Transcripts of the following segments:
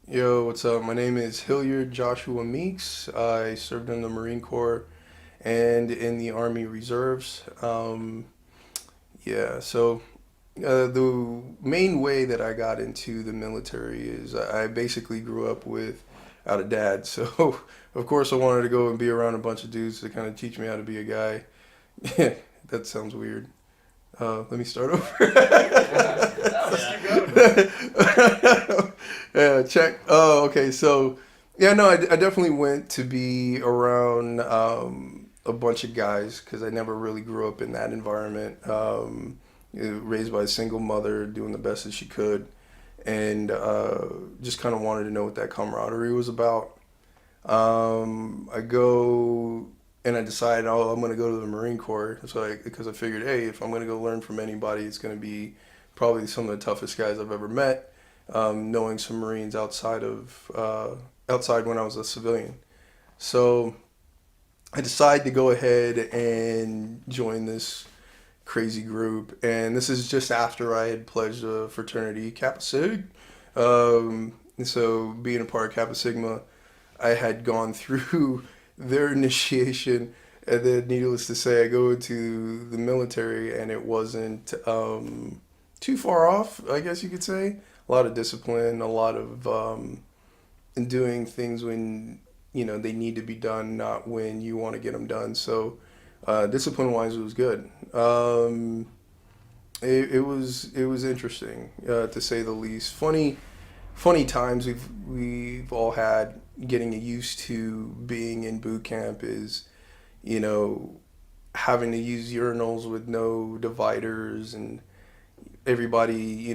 Yo, what's up? My name is Hilliard Joshua Meeks. I served in the Marine Corps and in the Army Reserves. The main way that I got into the military is I basically grew up without a dad. So, of course, I wanted to go and be around a bunch of dudes to kind of teach me how to be a guy. That sounds weird. Let me start over. No, just keep going. Yeah, check. Oh, okay. So, yeah, no, I definitely went to be around a bunch of guys because I never really grew up in that environment. Raised by a single mother, doing the best that she could, and just kind of wanted to know what that camaraderie was about. I go and I decided, oh, I'm going to go to the Marine Corps. Because I figured, hey, if I'm going to go learn from anybody, it's going to be probably some of the toughest guys I've ever met. Knowing some Marines outside when I was a civilian, so I decided to go ahead and join this crazy group. And this is just after I had pledged a fraternity, Kappa Sig. And so being a part of Kappa Sigma, I had gone through their initiation, and then, needless to say, I go into the military, and it wasn't too far off, I guess you could say. A lot of discipline, a lot of doing things when they need to be done, not when you want to get them done. So, discipline wise, it was good. It was interesting, to say the least. Funny times we've all had getting used to being in boot camp is, you know, having to use urinals with no dividers, and everybody,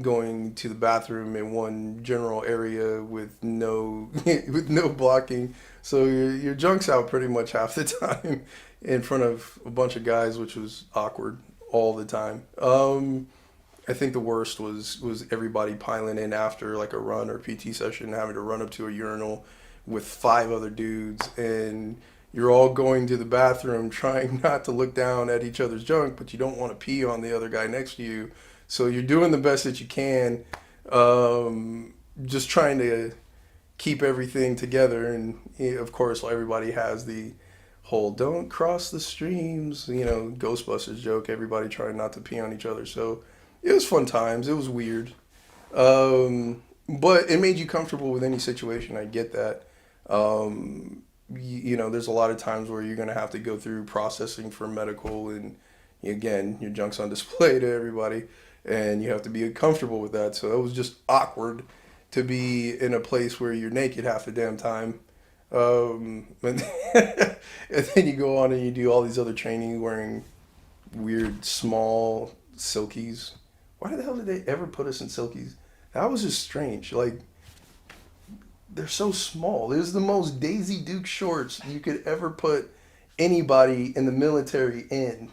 going to the bathroom in one general area with no with no blocking. So your junk's out pretty much half the time in front of a bunch of guys, which was awkward all the time. I think the worst was everybody piling in after like a run or PT session, having to run up to a urinal with five other dudes, and you're all going to the bathroom trying not to look down at each other's junk, but you don't want to pee on the other guy next to you. So you're doing the best that you can, just trying to keep everything together. And of course, everybody has the whole "don't cross the streams," Ghostbusters joke. Everybody trying not to pee on each other. So it was fun times. It was weird, but it made you comfortable with any situation. I get that. There's a lot of times where you're gonna have to go through processing for medical, and again, your junk's on display to everybody, and you have to be comfortable with that. So it was just awkward to be in a place where you're naked half the damn time. And, and then you go on and you do all these other training wearing weird small silkies. Why the hell did they ever put us in silkies? That was just strange. Like, they're so small. It was the most Daisy Duke shorts you could ever put anybody in the military in.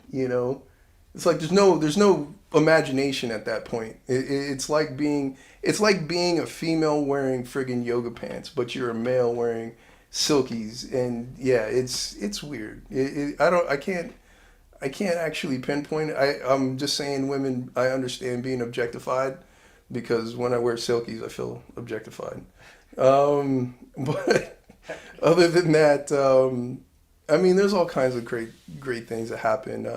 It's like there's no imagination at that point. It's like being a female wearing friggin' yoga pants, but you're a male wearing silkies, and yeah, it's weird. I can't actually pinpoint it. I'm just saying, women. I understand being objectified because when I wear silkies, I feel objectified. But other than that, I mean, there's all kinds of great things that happen.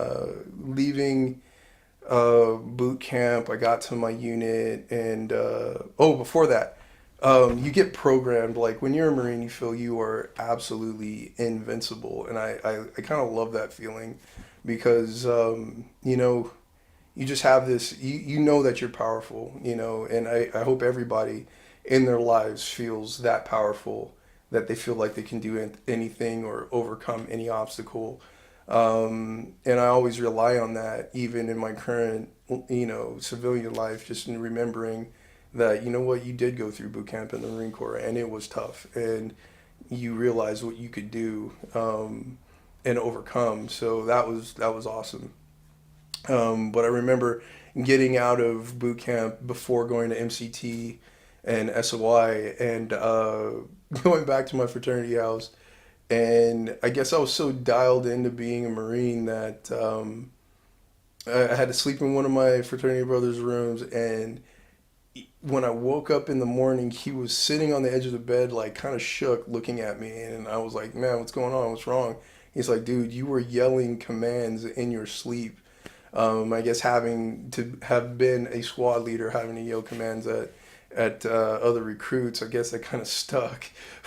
Leaving boot camp, I got to my unit, and before that, you get programmed. Like when you're a Marine, you feel you are absolutely invincible, and I kind of love that feeling because you just have this. You know that you're powerful, and I hope everybody in their lives feels that powerful, that they feel like they can do anything or overcome any obstacle. And I always rely on that, even in my current, civilian life, just in remembering that, what, you did go through boot camp in the Marine Corps, and it was tough, and you realize what you could do, and overcome. So that was awesome. But I remember getting out of boot camp before going to MCT and SOI, and going back to my fraternity house. And I guess I was so dialed into being a Marine that I had to sleep in one of my fraternity brothers' rooms. And when I woke up in the morning, he was sitting on the edge of the bed, like kind of shook, looking at me, and I was like, "Man, what's going on? What's wrong?" He's like, "Dude, you were yelling commands in your sleep." I guess having to have been a squad leader, having to yell commands at other recruits, I guess that kind of stuck.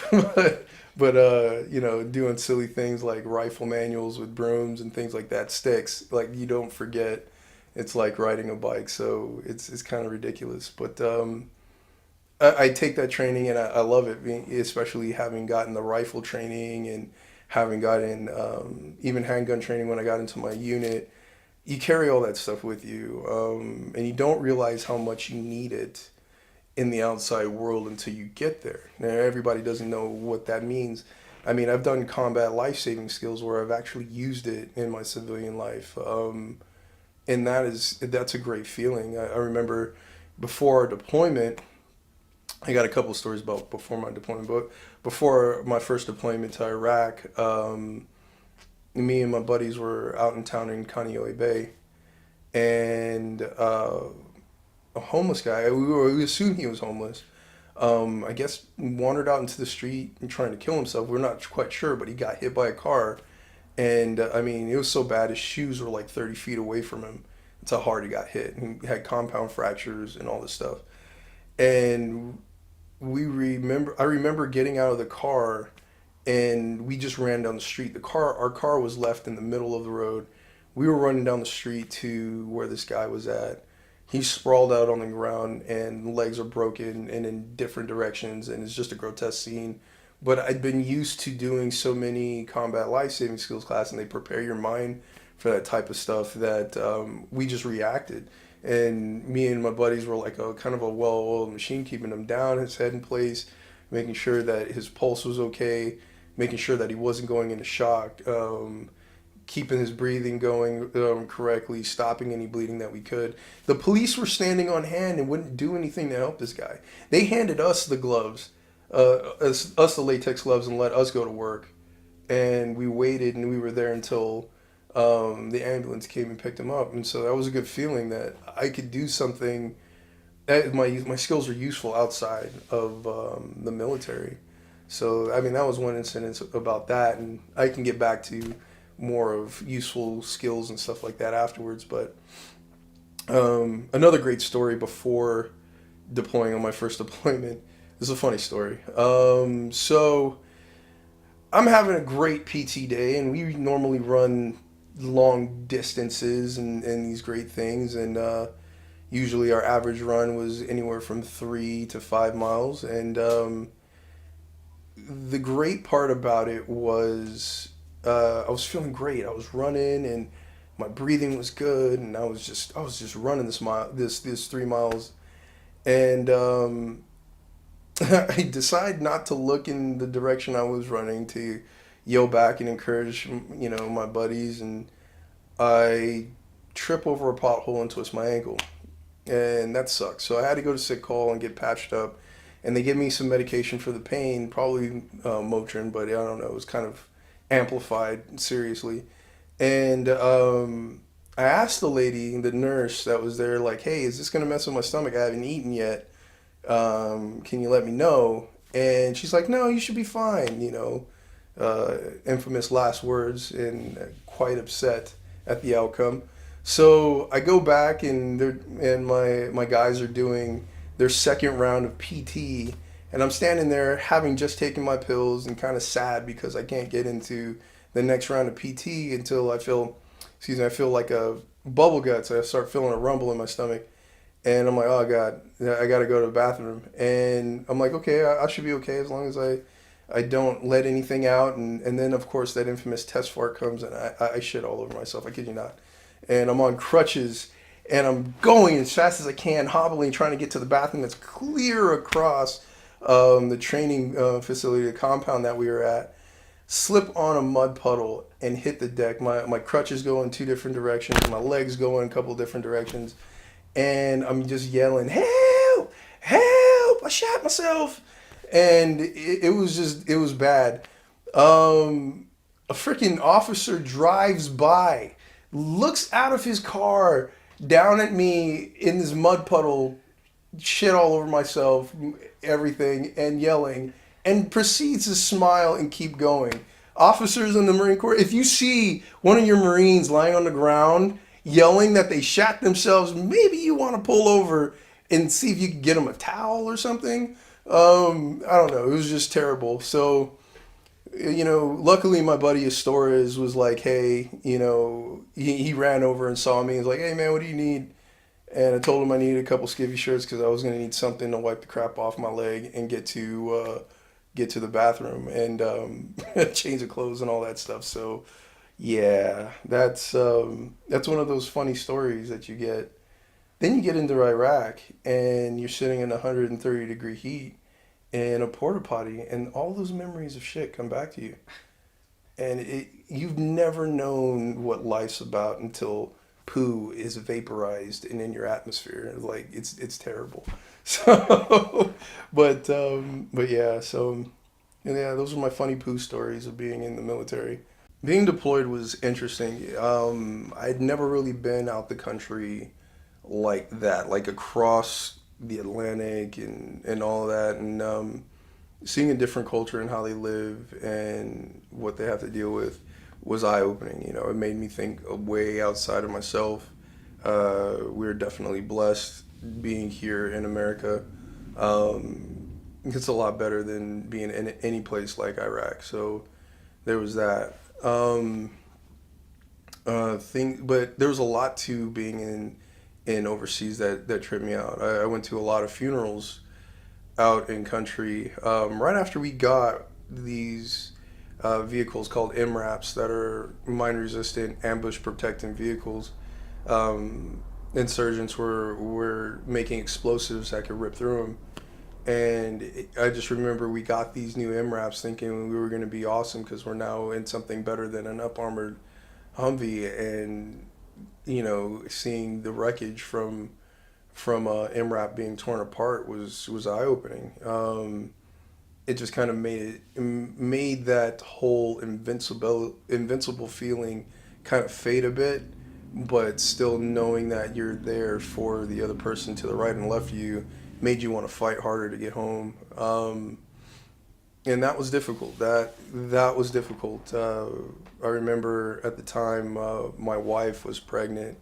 But doing silly things like rifle manuals with brooms and things like that sticks. Like you don't forget. It's like riding a bike, so it's kind of ridiculous. But I take that training and I love it, especially having gotten the rifle training and having gotten even handgun training when I got into my unit. You carry all that stuff with you, and you don't realize how much you need it in the outside world until you get there. Now, everybody doesn't know what that means. I mean, I've done combat life saving skills where I've actually used it in my civilian life, and that's a great feeling. I remember before our deployment, I got a couple of stories about before my deployment, but before my first deployment to Iraq, me and my buddies were out in town in Kaneohe Bay, and a homeless guy. We assumed he was homeless. I guess wandered out into the street and trying to kill himself. We're not quite sure, but he got hit by a car, and I mean, it was so bad. His shoes were like 30 feet away from him. That's how hard he got hit. He had compound fractures and all this stuff. And I remember getting out of the car, and we just ran down the street. Our car was left in the middle of the road. We were running down the street to where this guy was at. He's sprawled out on the ground and legs are broken and in different directions, and it's just a grotesque scene. But I'd been used to doing so many combat life saving skills class, and they prepare your mind for that type of stuff that we just reacted. And me and my buddies were like a kind of a well-oiled machine, keeping him down, his head in place, making sure that his pulse was okay, making sure that he wasn't going into shock, keeping his breathing going correctly, stopping any bleeding that we could. The police were standing on hand and wouldn't do anything to help this guy. They handed us the gloves, us the latex gloves, and let us go to work. And we waited, and we were there until the ambulance came and picked him up. And so that was a good feeling that I could do something. That my skills are useful outside of the military. So I mean, that was one incident about that, and I can get back to more of useful skills and stuff like that afterwards. But another great story before deploying on my first deployment. This is a funny story. So I'm having a great PT day, and we normally run long distances and these great things. And usually our average run was anywhere from 3 to 5 miles. And the great part about it was I was feeling great. I was running and my breathing was good, and I was just running this 3 miles, and I decided not to look in the direction I was running to yell back and encourage my buddies, and I trip over a pothole and twist my ankle, and that sucks. So I had to go to sick call and get patched up, and they gave me some medication for the pain, probably Motrin, but I don't know. It was kind of amplified seriously, and I asked the nurse that was there, like, "Hey, is this gonna mess with my stomach? I haven't eaten yet. Can you let me know?" And she's like, "No, you should be fine." Infamous last words, and quite upset at the outcome. So I go back, and my guys are doing their second round of PT, and I'm standing there having just taken my pills and kind of sad because I can't get into the next round of PT until I feel like a bubble guts. I start feeling a rumble in my stomach, and I'm like, "Oh God, I got to go to the bathroom." And I'm like, "Okay, I should be okay as long as I don't let anything out." And then of course that infamous test fart comes, and I shit all over myself. I kid you not. And I'm on crutches, and I'm going as fast as I can, hobbling, trying to get to the bathroom that's clear across the training facility, the compound that we were at. Slip on a mud puddle and hit the deck. My crutches go in two different directions. My legs go in a couple different directions. And I'm just yelling, "Help! Help! I shot myself!" And it was bad. A freaking officer drives by, looks out of his car down at me in this mud puddle, shit all over myself, everything, and yelling, and proceeds to smile and keep going. Officers in the Marine Corps, if you see one of your Marines lying on the ground yelling that they shat themselves, maybe you want to pull over and see if you can get them a towel or something. I don't know. It was just terrible. So, luckily my buddy Astorres was like, hey, he ran over and saw me. He's like, hey man, what do you need? And I told him I needed a couple skivvy shirts because I was gonna need something to wipe the crap off my leg and get to the bathroom and change of clothes and all that stuff. So yeah, that's one of those funny stories that you get. Then you get into Iraq and you're sitting in 130-degree heat in a porta potty, and all those memories of shit come back to you. And you've never known what life's about until poo is vaporized and in your atmosphere. Like it's terrible. So, but yeah. So yeah, those are my funny poo stories of being in the military. Being deployed was interesting. I'd never really been out the country like that, like across the Atlantic and all of that, and seeing a different culture and how they live and what they have to deal with was eye opening. It made me think way outside of myself. We're definitely blessed being here in America. It's a lot better than being in any place like Iraq. So there was that. But there was a lot to being in overseas that tripped me out. I went to a lot of funerals out in country. Right after we got these vehicles called MRAPs that are mine resistant ambush protecting vehicles, insurgents were making explosives that could rip through them. And I just remember we got these new MRAPs thinking we were going to be awesome because we're now in something better than an up armored Humvee, and seeing the wreckage from MRAP being torn apart was eye opening. It just kind of made that whole invincible feeling kind of fade a bit, but still knowing that you're there for the other person to the right and left of you made you want to fight harder to get home. And that was difficult. That was difficult. I remember at the time my wife was pregnant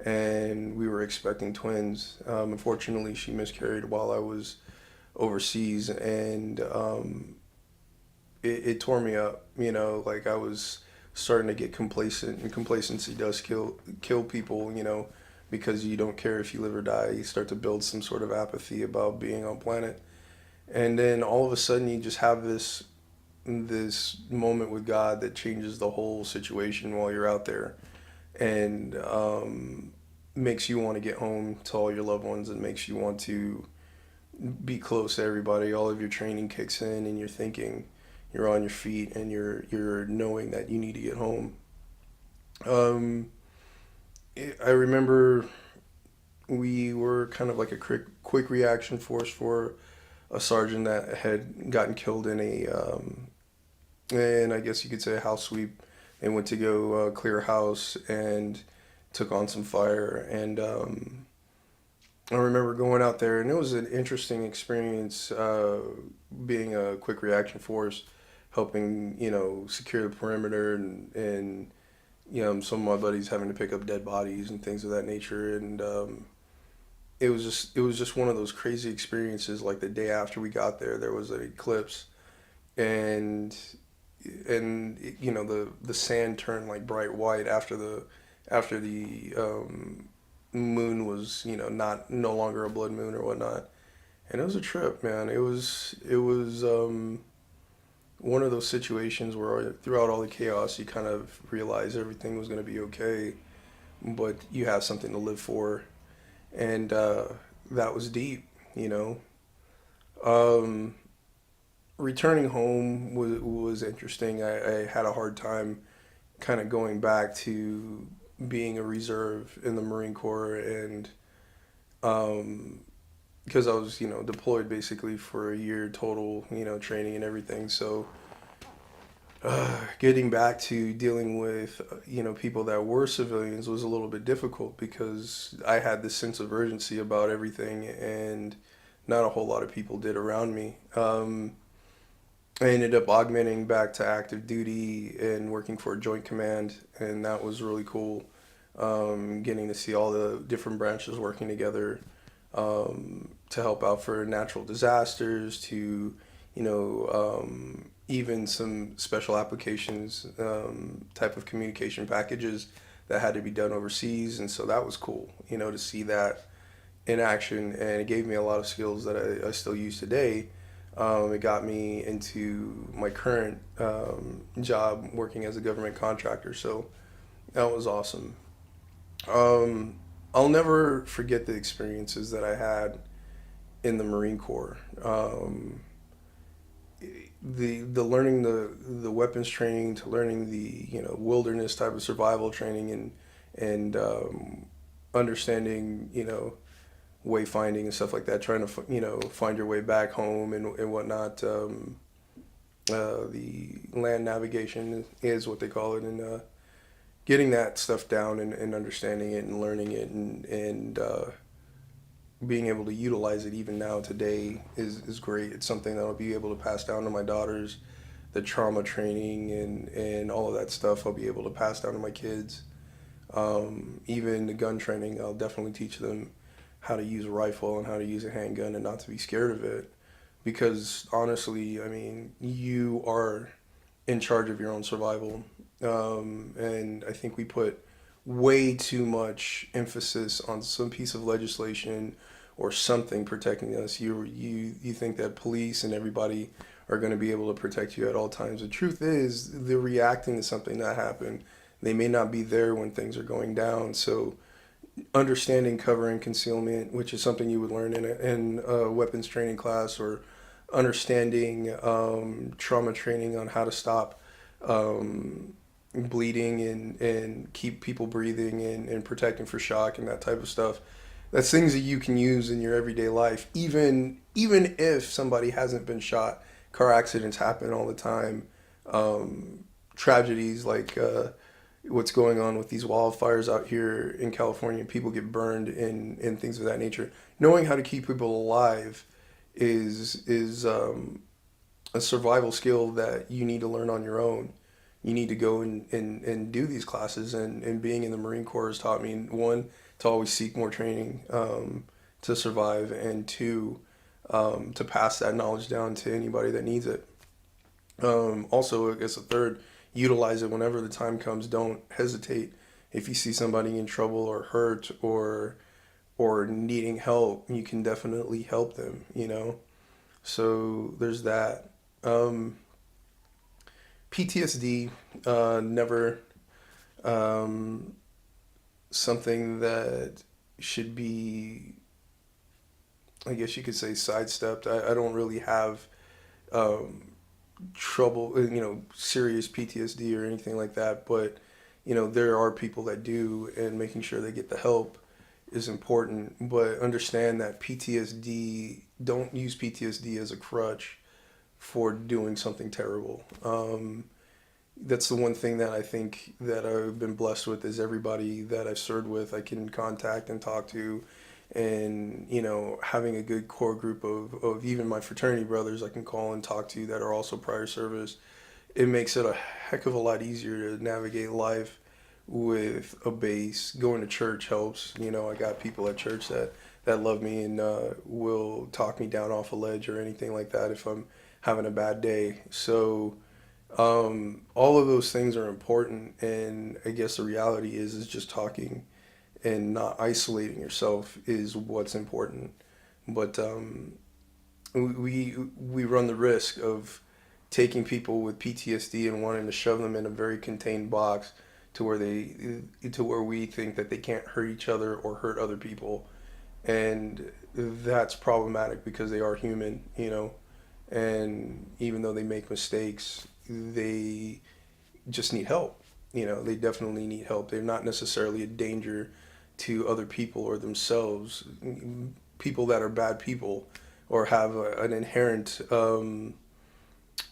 and we were expecting twins. Unfortunately, she miscarried while I was overseas, and it tore me up. Like I was starting to get complacent, and complacency does kill people. Because you don't care if you live or die. You start to build some sort of apathy about being on planet, and then all of a sudden you just have this moment with God that changes the whole situation while you're out there, and makes you want to get home to all your loved ones, and makes you want to be close to everybody. All of your training kicks in, and you're thinking, you're on your feet, and you're knowing that you need to get home. Um, I remember we were kind of like a quick reaction force for a sergeant that had gotten killed in and I guess you could say a house sweep. They went to go clear a house and took on some fire. And I remember going out there, and it was an interesting experience being a quick reaction force, helping secure the perimeter, and some of my buddies having to pick up dead bodies and things of that nature. And it was just one of those crazy experiences. Like the day after we got there, there was an eclipse, and the sand turned like bright white after the moon was not no longer a blood moon or whatnot. And it was a trip, man. It was one of those situations where throughout all the chaos you kind of realize everything was going to be okay, but you have something to live for. And that was deep, you know. Um, Returning home was interesting. I had a hard time kind of going back to being a reserve in the Marine Corps, and um, because I was deployed basically for a year total, training and everything. So Getting back to dealing with people that were civilians was a little bit difficult because I had this sense of urgency about everything, and not a whole lot of people did around me. I ended up augmenting back to active duty and working for a joint command, and that was really cool. Getting to see all the different branches working together to help out for natural disasters, to even some special applications type of communication packages that had to be done overseas, and so that was cool, to see that in action, and it gave me a lot of skills that I still use today. It got me into my current job working as a government contractor, so that was awesome. Um, I'll never forget the experiences that I had in the Marine Corps. The learning the weapons training, to learning the wilderness type of survival training, and understanding wayfinding and stuff like that, trying to find your way back home and whatnot. The land navigation is what they call it, and getting that stuff down and understanding it and learning it, and being able to utilize it even now today is great. It's something that I'll be able to pass down to my daughters. The trauma training and all of that stuff I'll be able to pass down to my kids. Even the gun training, I'll definitely teach them how to use a rifle and how to use a handgun and not to be scared of it. Because honestly, I mean, you are in charge of your own survival. And I think we put way too much emphasis on some piece of legislation or something protecting us. You think that police and everybody are going to be able to protect you at all times. The truth is, they're reacting to something that happened. They may not be there when things are going down. So understanding cover and concealment, which is something you would learn in a weapons training class, or understanding trauma training on how to stop bleeding and keep people breathing, and protecting for shock and that type of stuff. That's things that you can use in your everyday life, even if somebody hasn't been shot. Car accidents happen all the time. Tragedies like what's going on with these wildfires out here in California, and people get burned and things of that nature. Knowing how to keep people alive is a survival skill that you need to learn on your own. You need to go and do these classes, and being in the Marine Corps has taught me, one, to always seek more training to survive, and two, to pass that knowledge down to anybody that needs it. Also, I guess a third, utilize it whenever the time comes. Don't hesitate. If you see somebody in trouble or hurt or needing help, you can definitely help them. So there's that. PTSD, never um, something that should be, I guess you could say, sidestepped. I don't really have um, trouble, serious PTSD or anything like that. But, there are people that do, and making sure they get the help is important. But understand that PTSD, don't use PTSD as a crutch for doing something terrible. That's the one thing that I think that I've been blessed with, is everybody that I've served with, I can contact and talk to, and having a good core group of even my fraternity brothers I can call and talk to that are also prior service. It makes it a heck of a lot easier to navigate life with a base. Going to church helps. I got people at church that love me and will talk me down off a ledge or anything like that if I'm having a bad day. So all of those things are important, and I guess the reality is just talking and not isolating yourself is what's important. But we run the risk of taking people with PTSD and wanting to shove them in a very contained box to where we think that they can't hurt each other or hurt other people, and that's problematic because they are human. And even though they make mistakes, they just need help. They definitely need help. They're not necessarily a danger to other people or themselves. People that are bad people or have an inherent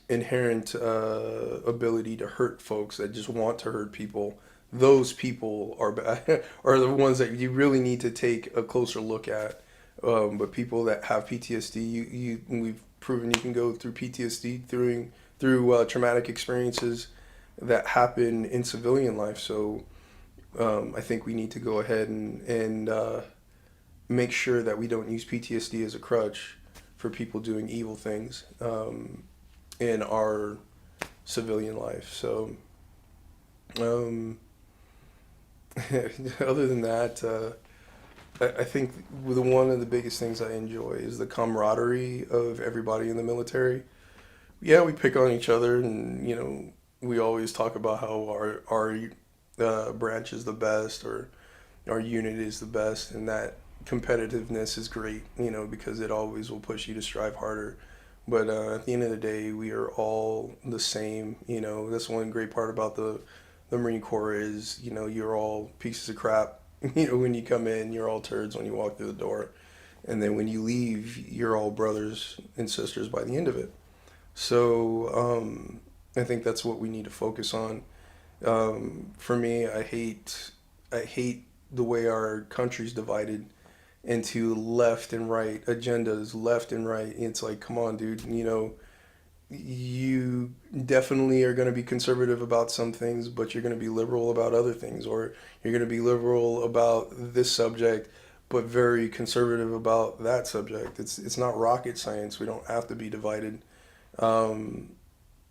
inherent ability to hurt folks that just want to hurt people. Those people are bad, are the ones that you really need to take a closer look at. But people that have PTSD, we've proven you can go through PTSD through traumatic experiences that happen in civilian life. So I think we need to go ahead and make sure that we don't use PTSD as a crutch for people doing evil things in our civilian life. So um, other than that, I think one of the biggest things I enjoy is the camaraderie of everybody in the military. Yeah, we pick on each other, and we always talk about how our branch is the best, or our unit is the best, and that competitiveness is great. Because it always will push you to strive harder. But at the end of the day, we are all the same. That's one great part about the Marine Corps is you're all pieces of crap. When you come in, you're all turds when you walk through the door, and then when you leave, you're all brothers and sisters by the end of it. So I think that's what we need to focus on. For me, I hate the way our country's divided into left and right agendas, left and right. It's like, come on, dude. You definitely are going to be conservative about some things, but you're going to be liberal about other things, or you're going to be liberal about this subject, but very conservative about that subject. It's not rocket science. We don't have to be divided. Um,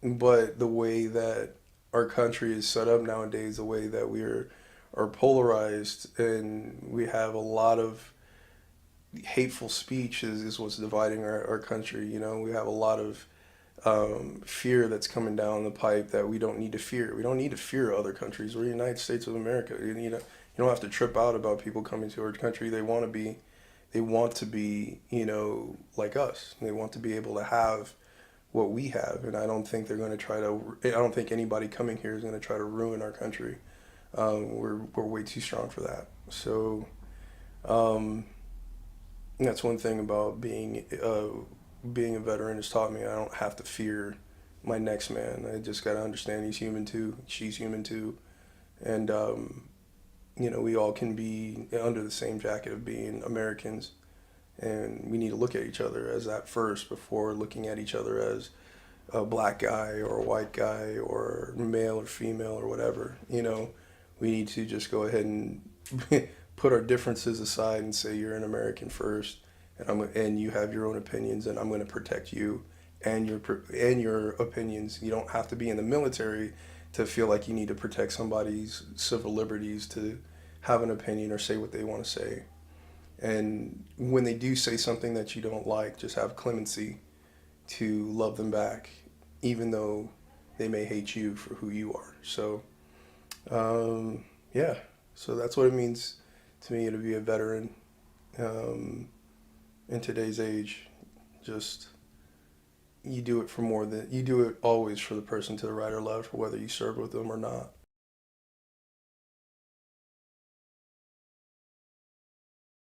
but the way that our country is set up nowadays, the way that are polarized, and we have a lot of hateful speech is what's dividing our country. We have a lot of fear that's coming down the pipe that we don't need to fear. We don't need to fear other countries. We're the United States of America. You don't have to trip out about people coming to our country. They want to be, like us. They want to be able to have what we have, and I don't think they're going to try to. I don't think anybody coming here is going to try to ruin our country. We're way too strong for that. So um, that's one thing about being a veteran has taught me. I don't have to fear my next man. I just got to understand he's human too. She's human too, and we all can be under the same jacket of being Americans, and we need to look at each other as that first before looking at each other as a black guy or a white guy or male or female or whatever. We need to just go ahead and put our differences aside and say you're an American first, and you have your own opinions, and I'm going to protect you and your opinions. You don't have to be in the military to feel like you need to protect somebody's civil liberties to have an opinion or say what they want to say. And when they do say something that you don't like, just have clemency to love them back, even though they may hate you for who you are. So, yeah, so that's what it means to me to be a veteran um, in today's age. Just you do it for more than you do it always for the person to the right or left, whether you served with them or not.